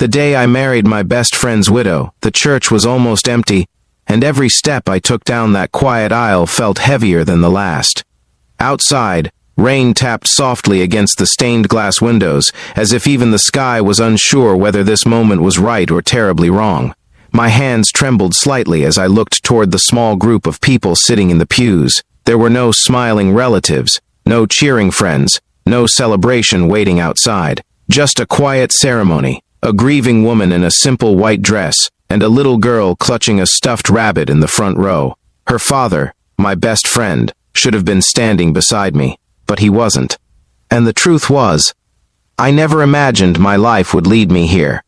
The day I married my best friend's widow, the church was almost empty, and every step I took down that quiet aisle felt heavier than the last. Outside, rain tapped softly against the stained glass windows, as if even the sky was unsure whether this moment was right or terribly wrong. My hands trembled slightly as I looked toward the small group of people sitting in the pews. There were no smiling relatives, no cheering friends, no celebration waiting outside. Just a quiet ceremony, a grieving woman in a simple white dress, and a little girl clutching a stuffed rabbit in the front row. Her father, my best friend, should have been standing beside me, but he wasn't. And the truth was, I never imagined my life would lead me here.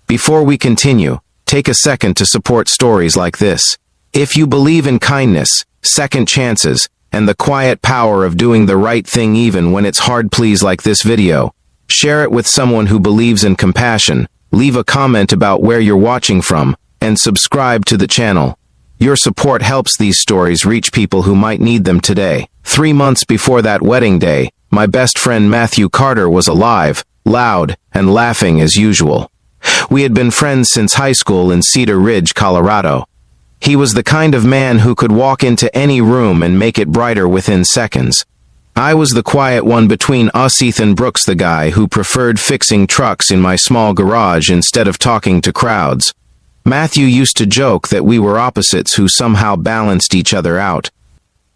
Before we continue, take a second to support stories like this. If you believe in kindness, second chances, and the quiet power of doing the right thing even when it's hard, please like this video, share it with someone who believes in compassion, leave a comment about where you're watching from, and subscribe to the channel. Your support helps these stories reach people who might need them today. 3 months before that wedding day, my best friend Matthew Carter was alive, loud, and laughing as usual. We had been friends since high school in Cedar Ridge, Colorado. He was the kind of man who could walk into any room and make it brighter within seconds. I was the quiet one between us. Ethan Brooks, the guy who preferred fixing trucks in my small garage instead of talking to crowds. Matthew used to joke that we were opposites who somehow balanced each other out.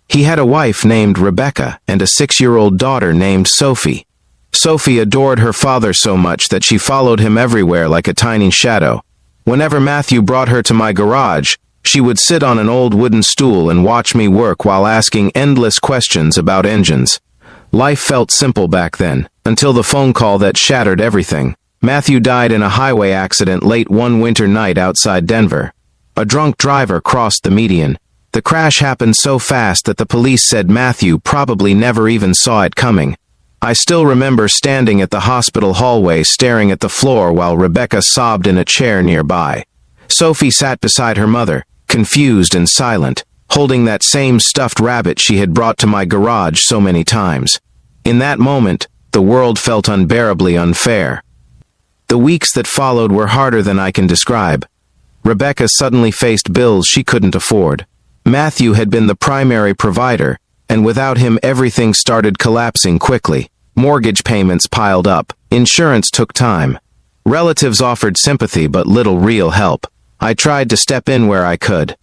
He had a wife named Rebecca and a 6-year-old daughter named Sophie. Sophie adored her father so much that she followed him everywhere like a tiny shadow. Whenever Matthew brought her to my garage, she would sit on an old wooden stool and watch me work while asking endless questions about engines. Life felt simple back then, until the phone call that shattered everything. Matthew died in a highway accident late one winter night outside Denver. A drunk driver crossed the median. The crash happened so fast that the police said Matthew probably never even saw it coming. I still remember standing at the hospital hallway staring at the floor while Rebecca sobbed in a chair nearby. Sophie sat beside her mother, confused and silent, holding that same stuffed rabbit she had brought to my garage so many times. In that moment, the world felt unbearably unfair. The weeks that followed were harder than I can describe. Rebecca suddenly faced bills she couldn't afford. Matthew had been the primary provider, and without him everything started collapsing quickly. Mortgage payments piled up. Insurance took time. Relatives offered sympathy but little real help. I tried to step in where I could.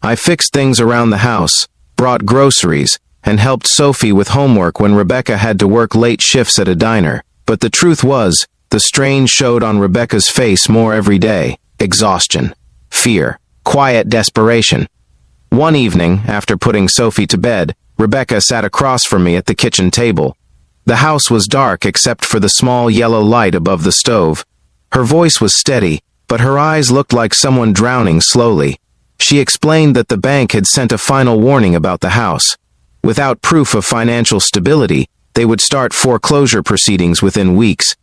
I fixed things around the house, brought groceries, and helped Sophie with homework when Rebecca had to work late shifts at a diner. But the truth was, the strain showed on Rebecca's face more every day. Exhaustion, fear, quiet desperation. One evening, after putting Sophie to bed, Rebecca sat across from me at the kitchen table. The house was dark except for the small yellow light above the stove. Her voice was steady, but her eyes looked like someone drowning slowly. She explained that the bank had sent a final warning about the house. Without proof of financial stability, they would start foreclosure proceedings within weeks.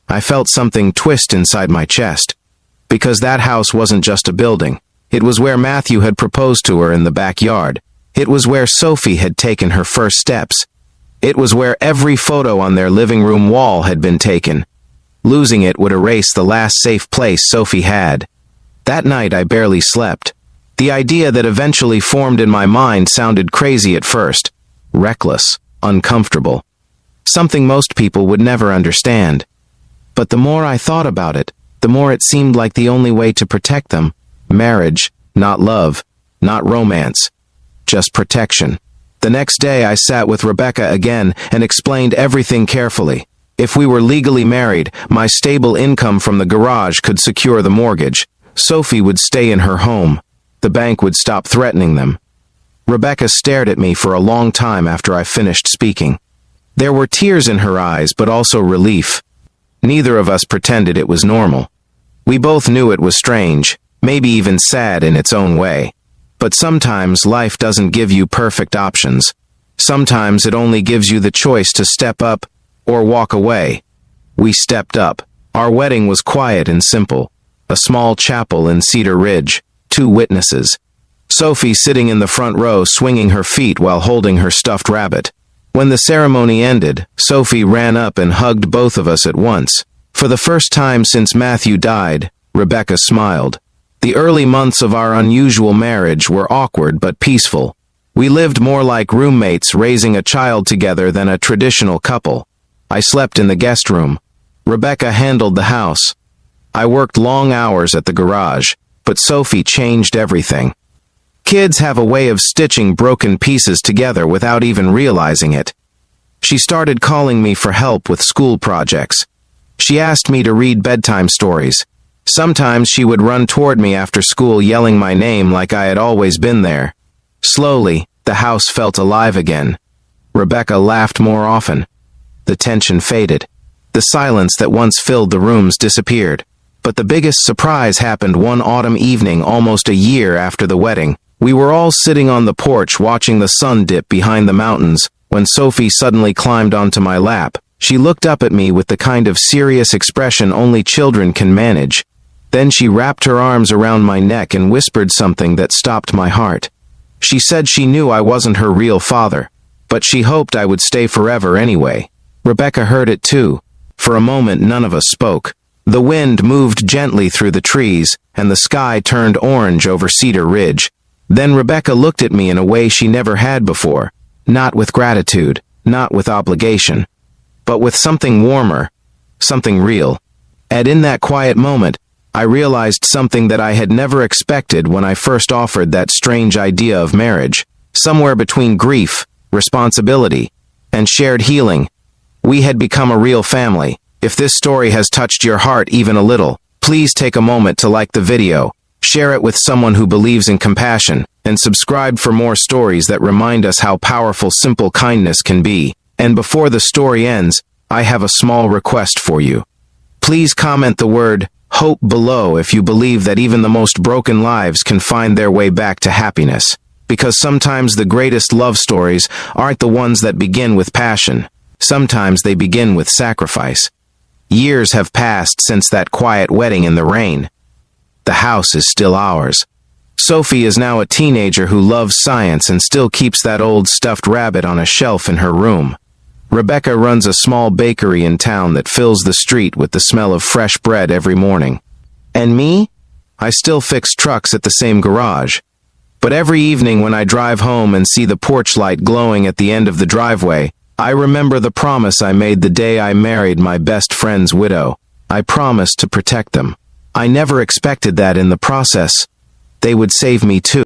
I felt something twist inside my chest. Because that house wasn't just a building. It was where Matthew had proposed to her in the backyard. It was where Sophie had taken her first steps. It was where every photo on their living room wall had been taken. Losing it would erase the last safe place Sophie had. That night I barely slept. The idea that eventually formed in my mind sounded crazy at first. Reckless, uncomfortable. Something most people would never understand. But the more I thought about it, the more it seemed like the only way to protect them. Marriage, not love, not romance. Just protection. The next day I sat with Rebecca again and explained everything carefully. If we were legally married, my stable income from the garage could secure the mortgage. Sophie would stay in her home. The bank would stop threatening them. Rebecca stared at me for a long time after I finished speaking. There were tears in her eyes, but also relief. Neither of us pretended it was normal. We both knew it was strange, maybe even sad in its own way. But sometimes life doesn't give you perfect options. Sometimes it only gives you the choice to step up or walk away. We stepped up. Our wedding was quiet and simple. A small chapel in Cedar Ridge, 2 witnesses. Sophie sitting in the front row swinging her feet while holding her stuffed rabbit. When the ceremony ended, Sophie ran up and hugged both of us at once. For the first time since Matthew died, Rebecca smiled. The early months of our unusual marriage were awkward but peaceful. We lived more like roommates raising a child together than a traditional couple. I slept in the guest room. Rebecca handled the house. I worked long hours at the garage, but Sophie changed everything. Kids have a way of stitching broken pieces together without even realizing it. She started calling me for help with school projects. She asked me to read bedtime stories. Sometimes she would run toward me after school yelling my name like I had always been there. Slowly, the house felt alive again. Rebecca laughed more often. The tension faded. The silence that once filled the rooms disappeared. But the biggest surprise happened one autumn evening almost a year after the wedding. We were all sitting on the porch watching the sun dip behind the mountains when Sophie suddenly climbed onto my lap. She looked up at me with the kind of serious expression only children can manage. Then she wrapped her arms around my neck and whispered something that stopped my heart. She said she knew I wasn't her real father, but she hoped I would stay forever anyway. Rebecca heard it too. For a moment none of us spoke. The wind moved gently through the trees, and the sky turned orange over Cedar Ridge. Then Rebecca looked at me in a way she never had before, not with gratitude, not with obligation, but with something warmer, something real. And in that quiet moment, I realized something that I had never expected when I first offered that strange idea of marriage. Somewhere between grief, responsibility, and shared healing, we had become a real family. If this story has touched your heart even a little, please take a moment to like the video, share it with someone who believes in compassion, and subscribe for more stories that remind us how powerful simple kindness can be. And before the story ends, I have a small request for you. Please comment the word hope below if you believe that even the most broken lives can find their way back to happiness. Because sometimes the greatest love stories aren't the ones that begin with passion. Sometimes they begin with sacrifice. Years have passed since that quiet wedding in the rain. The house is still ours. Sophie is now a teenager who loves science and still keeps that old stuffed rabbit on a shelf in her room. Rebecca runs a small bakery in town that fills the street with the smell of fresh bread every morning. And me? I still fix trucks at the same garage. But every evening when I drive home and see the porch light glowing at the end of the driveway, I remember the promise I made the day I married my best friend's widow. I promised to protect them. I never expected that in the process, they would save me too.